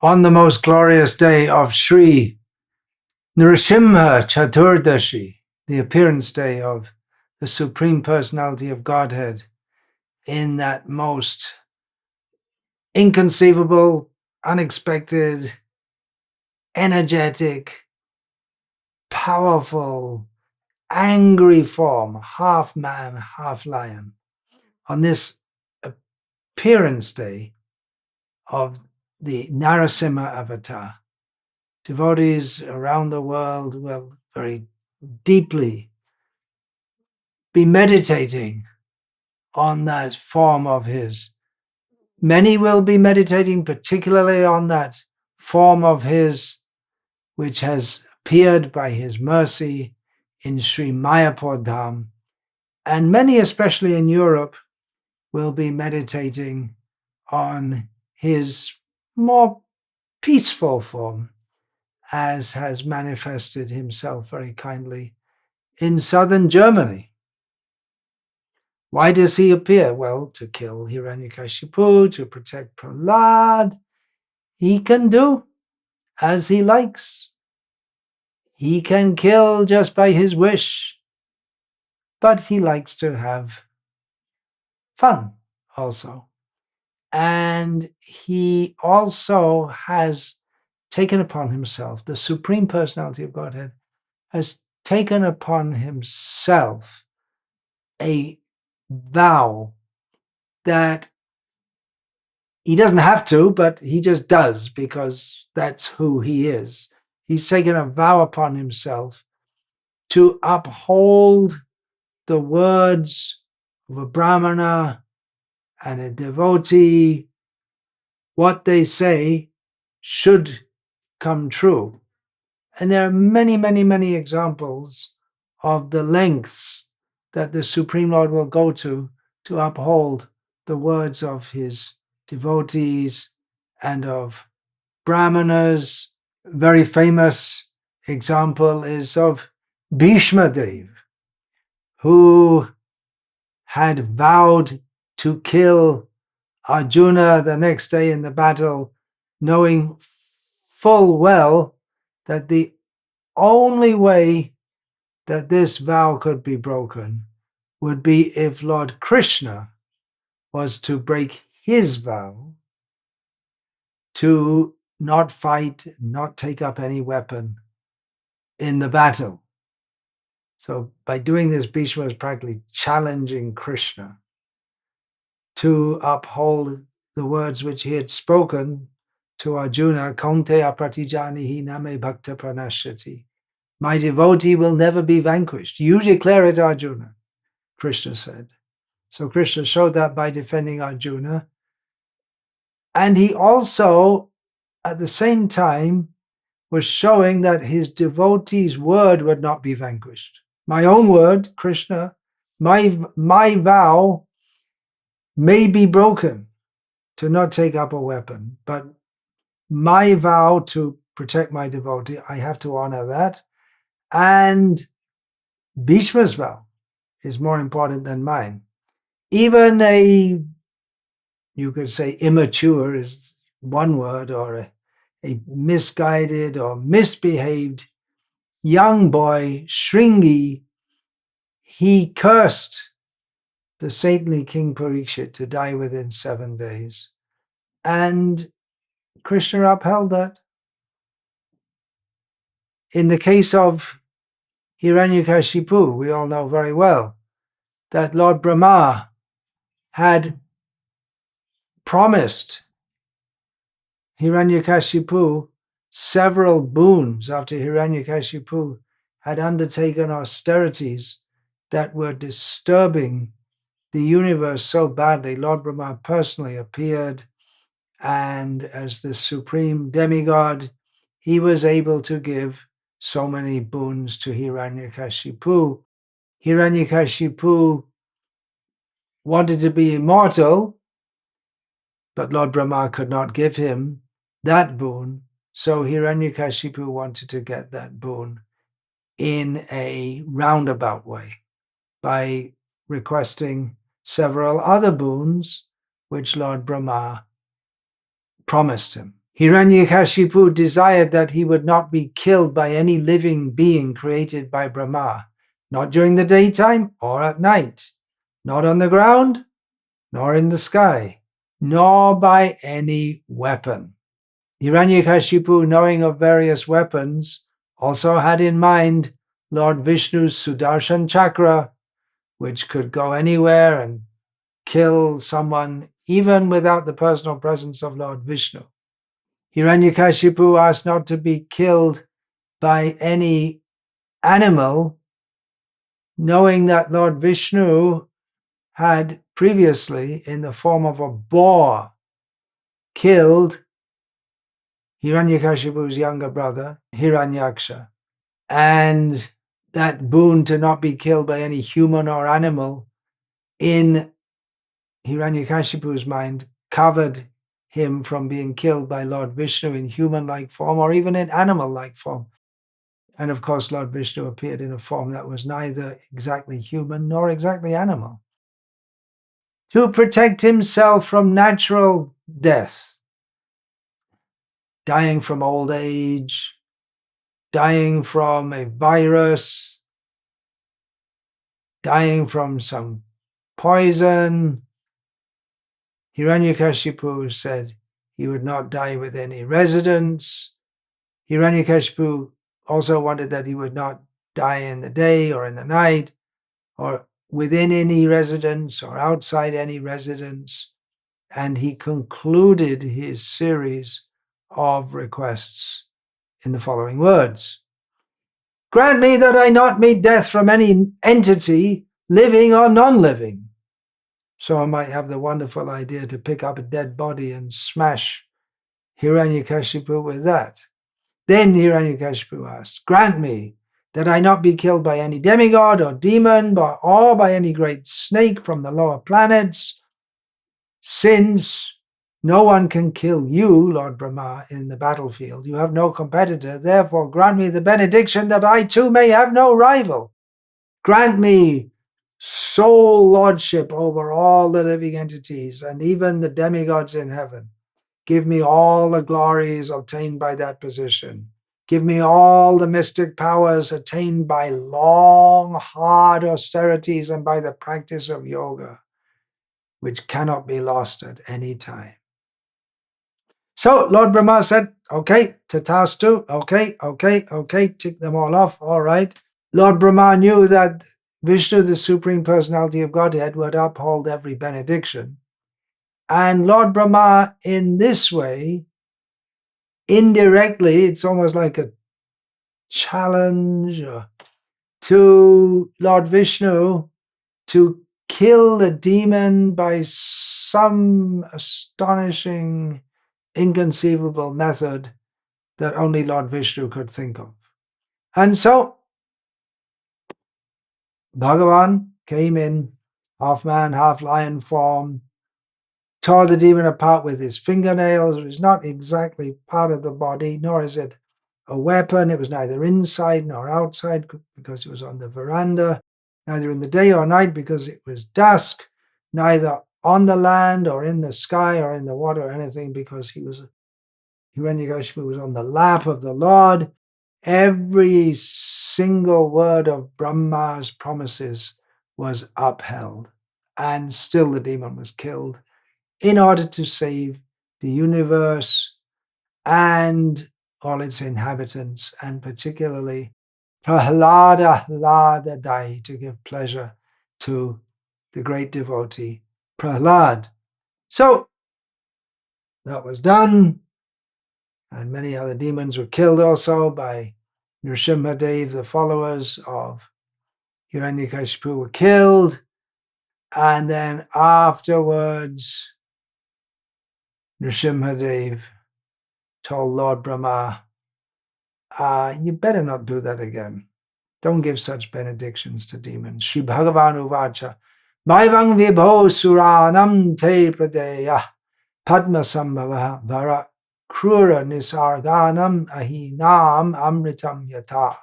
on the most glorious day of Sri Nrsimha-Chaturdashi, the appearance day of the Supreme Personality of Godhead, in that most inconceivable, unexpected, energetic, powerful, angry form, half man, half lion. On this appearance day of the Narasimha avatar, devotees around the world will very deeply be meditating on that form of his. Many will be meditating particularly on that form of his, which has appeared by his mercy in Sri Mayapur Dham, and many, especially in Europe, will be meditating on his more peaceful form, as has manifested himself very kindly in southern Germany. Why does he appear? Well, to kill Hiranyakashipu, to protect Prahlad. He can do as he likes. He can kill just by his wish, but he likes to have fun also. And he also has taken upon himself, the Supreme Personality of Godhead has taken upon himself a vow that he doesn't have to, but he just does because that's who he is. He's taken a vow upon himself to uphold the words of a brahmana and a devotee. What they say should come true. And there are many, many, many examples of the lengths that the Supreme Lord will go to uphold the words of his devotees and of brahmanas. A very famous example is of Bhishma Dev, who had vowed to kill Arjuna the next day in the battle, knowing full well that the only way that this vow could be broken would be if Lord Krishna was to break his vow to not fight, not take up any weapon in the battle. So by doing this, Bhishma was practically challenging Krishna to uphold the words which he had spoken to Arjuna, Kaunteya pratijanihi name bhakta pranashyati. My devotee will never be vanquished. You declare it, Arjuna, Krishna said. So Krishna showed that by defending Arjuna. And he also, at the same time, was showing that his devotee's word would not be vanquished. My own word, Krishna, my vow may be broken to not take up a weapon, but my vow to protect my devotee, I have to honor that. And Bhishma's vow is more important than mine. Even you could say immature is one word, or a misguided or misbehaved young boy, Shringi, he cursed the saintly King Parikshit to die within 7 days. And Krishna upheld that. In the case of Hiranyakashipu, we all know very well that Lord Brahma had promised Hiranyakashipu several boons after Hiranyakashipu had undertaken austerities that were disturbing the universe so badly. Lord Brahma personally appeared, and as the supreme demigod, he was able to give so many boons to Hiranyakashipu. Hiranyakashipu wanted to be immortal, but Lord Brahma could not give him that boon, so Hiranyakashipu wanted to get that boon in a roundabout way by requesting several other boons which Lord Brahma promised him. Hiranyakashipu desired that he would not be killed by any living being created by Brahma, not during the daytime or at night, not on the ground, nor in the sky, nor by any weapon. Hiranyakashipu, knowing of various weapons, also had in mind Lord Vishnu's Sudarshan Chakra, which could go anywhere and kill someone even without the personal presence of Lord Vishnu. Hiranyakashipu asked not to be killed by any animal, knowing that Lord Vishnu had previously, in the form of a boar, killed Hiranyakashipu's younger brother, Hiranyaksha. And that boon to not be killed by any human or animal, in Hiranyakashipu's mind, covered him from being killed by Lord Vishnu in human-like form or even in animal-like form. And of course, Lord Vishnu appeared in a form that was neither exactly human nor exactly animal. To protect himself from natural death, dying from old age, dying from a virus, dying from some poison, Hiranyakashipu said he would not die with any residence. Hiranyakashipu also wanted that he would not die in the day or in the night, or within any residence or outside any residence. And he concluded his series of requests in the following words. Grant me that I not meet death from any entity, living or non-living. Someone might have the wonderful idea to pick up a dead body and smash Hiranyakashipu with that. Then Hiranyakashipu asked, grant me that I not be killed by any demigod or demon, or by any great snake from the lower planets, since no one can kill you, Lord Brahma, in the battlefield. You have no competitor. Therefore, grant me the benediction that I too may have no rival. Grant me sole lordship over all the living entities and even the demigods in heaven. Give me all the glories obtained by that position. Give me all the mystic powers attained by long, hard austerities and by the practice of yoga, which cannot be lost at any time. So Lord Brahma said, okay, tatastu, okay, tick them all off, all right. Lord Brahma knew that Vishnu, the Supreme Personality of Godhead, would uphold every benediction. And Lord Brahma, in this way, indirectly, it's almost like a challenge to Lord Vishnu to kill the demon by some astonishing, inconceivable method that only Lord Vishnu could think of. And so Bhagavan came in half man, half lion form, tore the demon apart with his fingernails. It was not exactly part of the body, nor is it a weapon. It was neither inside nor outside because it was on the veranda, neither in the day or night because it was dusk, neither on the land or in the sky or in the water or anything because Hiranyakashipu was on the lap of the Lord. Every single word of Brahma's promises was upheld, and still the demon was killed in order to save the universe and all its inhabitants, and particularly Prahlada Dai, to give pleasure to the great devotee Prahlad. So that was done, and many other demons were killed also by Nrsimha-Dev. The followers of Hiranyakashipu were killed, and then afterwards Nrsimha-Dev told Lord Brahma, you better not do that again. Don't give such benedictions to demons. Sri Bhagavan Uvacha, Maivang Vibho Suranam Te Pradeya Padma Sambhava Vara Krura Nisarganam Ahinam Amritam Yata.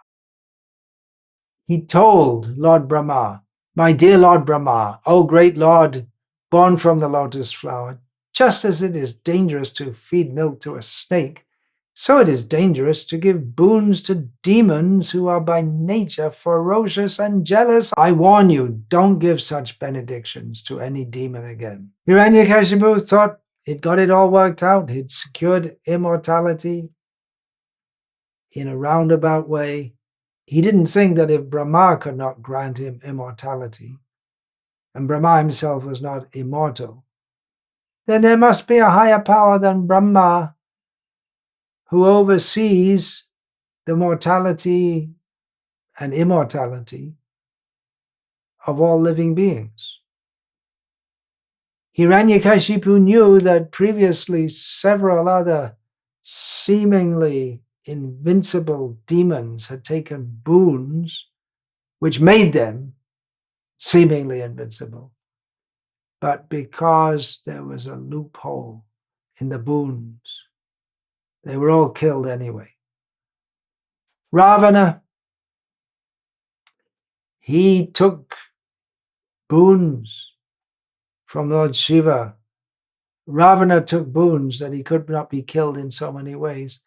He told Lord Brahma, my dear Lord Brahma, O great Lord, born from the lotus flower, Just as it is dangerous to feed milk to a snake, so it is dangerous to give boons to demons who are by nature ferocious and jealous. I warn you, don't give such benedictions to any demon again. Hiranyakashipu thought he'd got it all worked out. He'd secured immortality in a roundabout way. He didn't think that if Brahma could not grant him immortality, and Brahma himself was not immortal, then there must be a higher power than Brahma who oversees the mortality and immortality of all living beings. Hiranyakashipu knew that previously several other seemingly invincible demons had taken boons which made them seemingly invincible. But because there was a loophole in the boons, they were all killed anyway. Ravana, he took boons from Lord Shiva. Ravana took boons that he could not be killed in so many ways.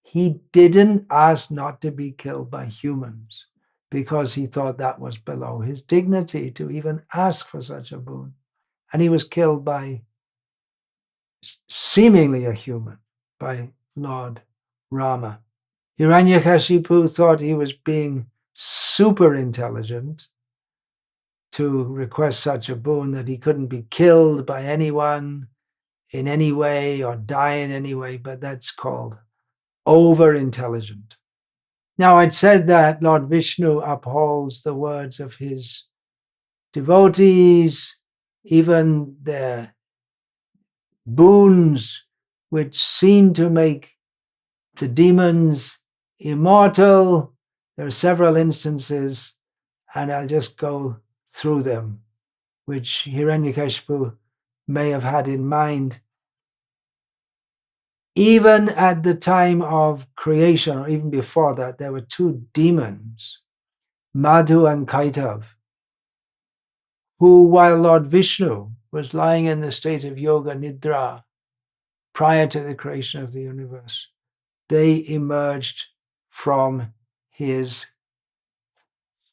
He didn't ask not to be killed by humans because he thought that was below his dignity to even ask for such a boon. And he was killed by seemingly a human, by Lord Rama. Hiranyakashipu thought he was being super intelligent to request such a boon that he couldn't be killed by anyone in any way or die in any way, but that's called over-intelligent. Now, I'd said that Lord Vishnu upholds the words of his devotees, even their boons, which seem to make the demons immortal. There are several instances, and I'll just go through them, which Hiranyakashipu may have had in mind. Even at the time of creation, or even before that, there were two demons, Madhu and Kaitav, who, while Lord Vishnu was lying in the state of yoga nidra prior to the creation of the universe, they emerged from his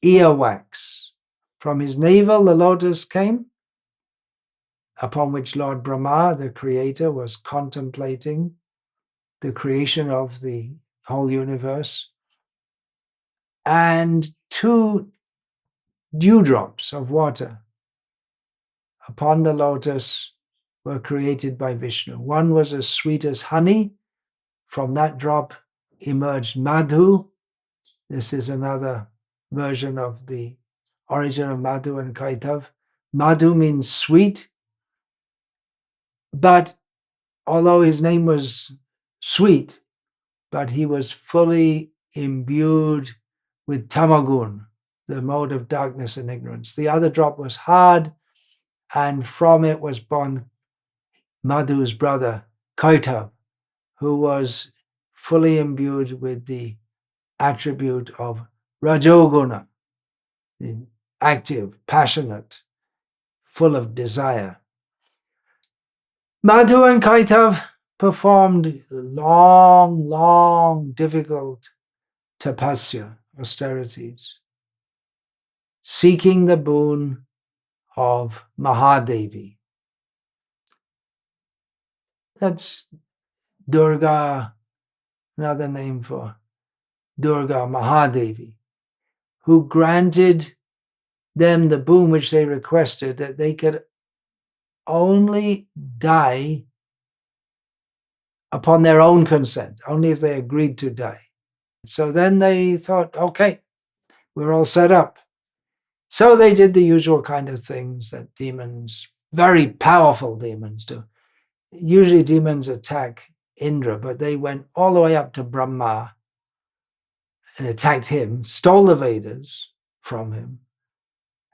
earwax. From his navel, the lotus came, upon which Lord Brahma, the creator, was contemplating the creation of the whole universe. And two dewdrops of water upon the lotus were created by Vishnu. One was as sweet as honey. From that drop emerged Madhu. This is another version of the origin of Madhu and Kaitav. Madhu means sweet, but although his name was sweet, but he was fully imbued with tamagun, the mode of darkness and ignorance. The other drop was hard, and from it was born Madhu's brother, Kaitav, who was fully imbued with the attribute of Rajoguna, active, passionate, full of desire. Madhu and Kaitav performed long, difficult tapasya, austerities, seeking the boon of Mahadevi. That's Durga, another name for Durga, Mahadevi, who granted them the boon which they requested, that they could only die upon their own consent, only if they agreed to die. So then they thought, okay, we're all set up. So they did the usual kind of things that demons, very powerful demons, do. Usually demons attack Indra, but they went all the way up to Brahma and attacked him, stole the Vedas from him,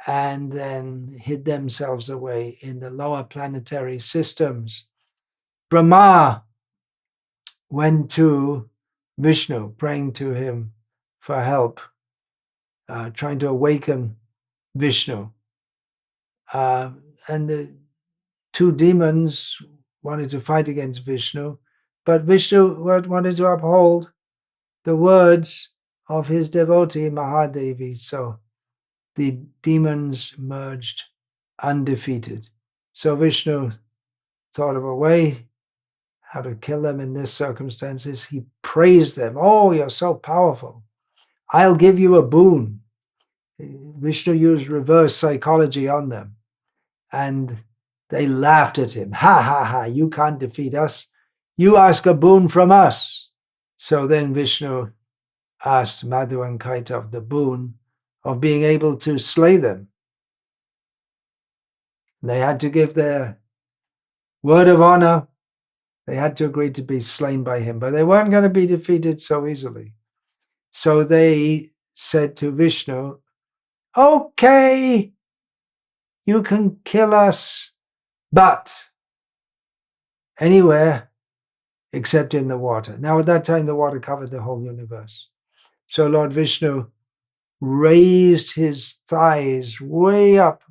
and then hid themselves away in the lower planetary systems. Brahma went to Vishnu, praying to him for help, trying to awaken Vishnu. And the two demons wanted to fight against Vishnu, but Vishnu wanted to uphold the words of his devotee Mahadevi. So the demons merged undefeated. So Vishnu thought of a way how to kill them in this circumstances. He praised them. Oh, you're so powerful. I'll give you a boon. Vishnu used reverse psychology on them. And they laughed at him. Ha, ha, ha, you can't defeat us. You ask a boon from us. So then Vishnu asked Madhu and Kaitav the boon of being able to slay them. They had to give their word of honor. They had to agree to be slain by him, but they weren't going to be defeated so easily. So they said to Vishnu, okay, you can kill us, but anywhere except in the water. Now, at that time, the water covered the whole universe. So Lord Vishnu raised his thighs way up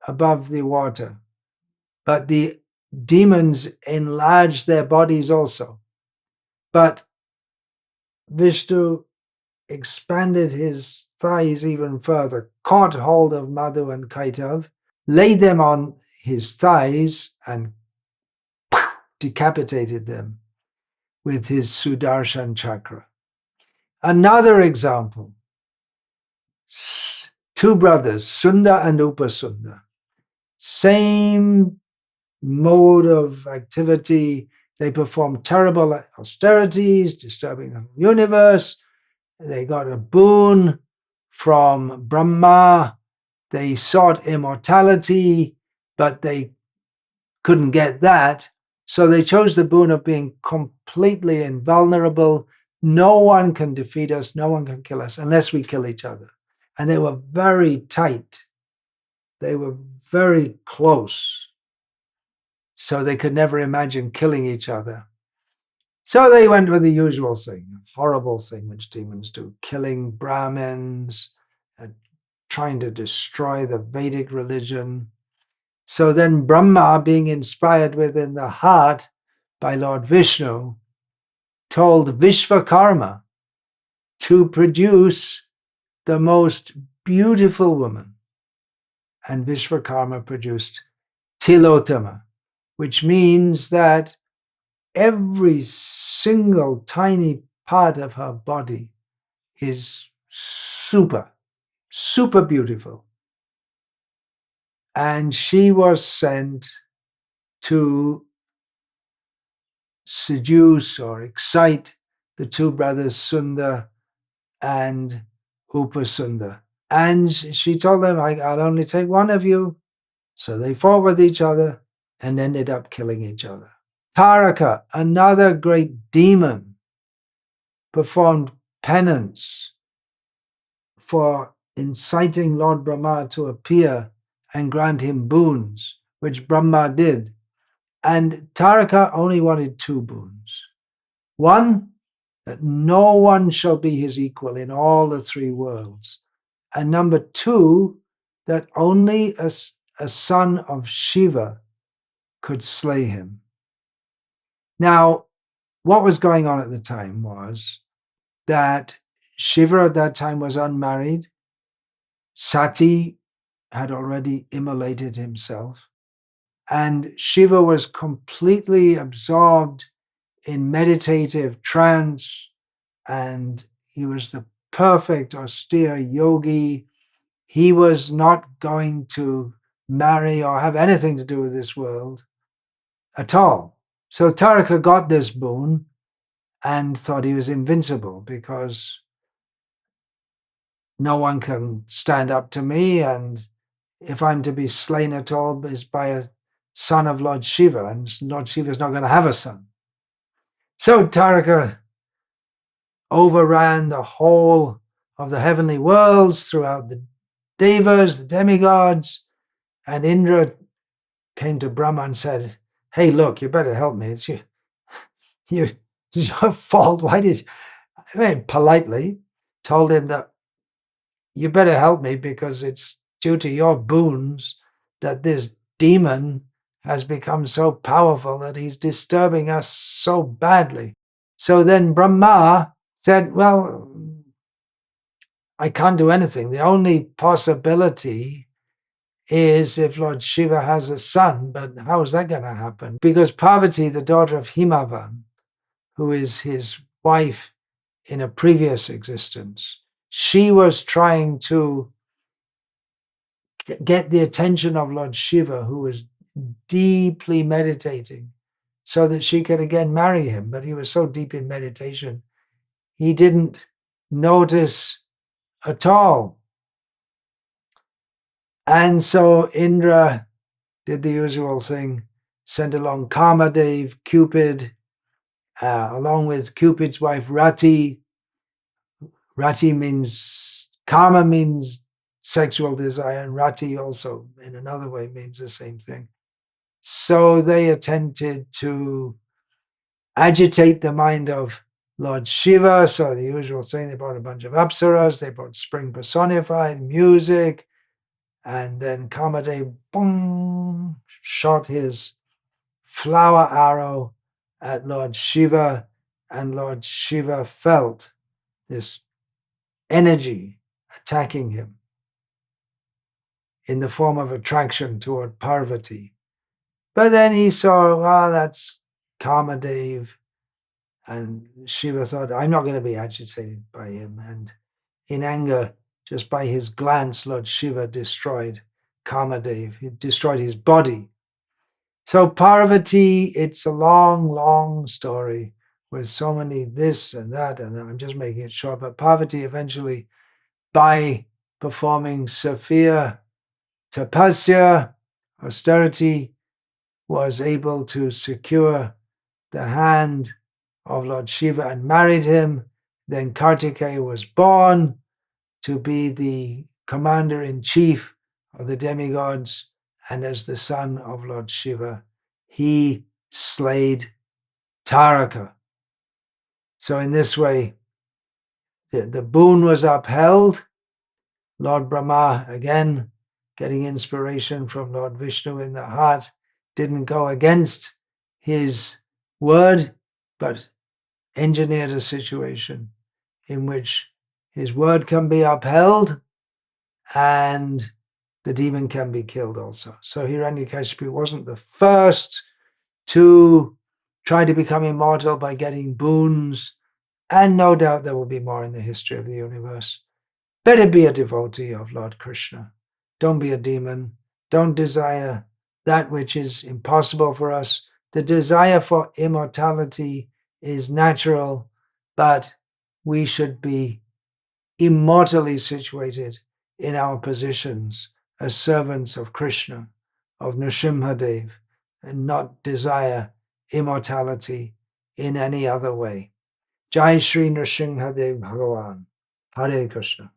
above the water, but the demons enlarged their bodies also. But Vishnu expanded his thighs even further, caught hold of Madhu and Kaitav, laid them on his thighs, and decapitated them with his Sudarshan chakra. Another example, two brothers, Sunda and Upasunda, same mode of activity. They performed terrible austerities, disturbing the universe. They got a boon from Brahma. They sought immortality, but they couldn't get that. So they chose the boon of being completely invulnerable. No one can defeat us, no one can kill us unless we kill each other. And they were very tight. They were very close. So they could never imagine killing each other. So they went with the usual thing, a horrible thing which demons do, killing Brahmins, trying to destroy the Vedic religion. So then Brahma, being inspired within the heart by Lord Vishnu, told Vishvakarma to produce the most beautiful woman. And Vishvakarma produced Tilotama, which means that every single tiny part of her body is super, super beautiful. And she was sent to seduce or excite the two brothers Sunda and Upasunda. And she told them, I'll only take one of you. So they fought with each other and ended up killing each other. Taraka, another great demon, performed penance for inciting Lord Brahma to appear and grant him boons, which Brahma did. And Taraka only wanted two boons. One, that no one shall be his equal in all the three worlds. And number two, that only a son of Shiva could slay him. Now, what was going on at the time was that Shiva at that time was unmarried. Sati had already immolated himself. And Shiva was completely absorbed in meditative trance, and he was the perfect austere yogi. He was not going to marry or have anything to do with this world at all. So Taraka got this boon and thought he was invincible because no one can stand up to me, and if I'm to be slain at all is by a son of Lord Shiva, and Lord Shiva is not going to have a son. So Taraka overran the whole of the heavenly worlds throughout the devas, the demigods, and Indra came to Brahma and said, hey, look, you better help me. It's your fault. Why did politely told him that you better help me because it's due to your boons that this demon has become so powerful that he's disturbing us so badly. So then Brahma said, well, I can't do anything. The only possibility is if Lord Shiva has a son, but how is that going to happen? Because Parvati, the daughter of Himavan, who is his wife in a previous existence, she was trying to get the attention of Lord Shiva, who was deeply meditating, so that she could again marry him. But he was so deep in meditation, he didn't notice at all. And so Indra did the usual thing, sent along Kamadev, Cupid, along with Cupid's wife Rati. Rati means, Kama means sexual desire, and Rati also in another way means the same thing. So they attempted to agitate the mind of Lord Shiva. So the usual thing, they brought a bunch of apsaras, they brought spring personified, music, and then Kamadev, boom, shot his flower arrow at Lord Shiva, and Lord Shiva felt this energy attacking him in the form of attraction toward Parvati. But then he saw, that's Kamadev, and Shiva thought, I'm not going to be agitated by him. And in anger, just by his glance, Lord Shiva destroyed Kamadev. He destroyed his body. So Parvati, it's a long, long story with so many this and that, and I'm just making it short. But Parvati eventually, by performing Sophia Tapasya, austerity, was able to secure the hand of Lord Shiva and married him. Then Kartikeya was born to be the commander-in-chief of the demigods, and as the son of Lord Shiva, he slayed Taraka. So in this way, the boon was upheld. Lord Brahma, again, getting inspiration from Lord Vishnu in the heart, didn't go against his word, but engineered a situation in which his word can be upheld and the demon can be killed also. So Hiranyakashipu wasn't the first to try to become immortal by getting boons, and no doubt there will be more in the history of the universe. Better be a devotee of Lord Krishna. Don't be a demon. Don't desire that which is impossible for us. The desire for immortality is natural, but we should be immortally situated in our positions as servants of Krishna, of Nrsimha-Dev, and not desire immortality in any other way. Jai Shri Nrsimha-Dev Bhagavan. Hare Krishna.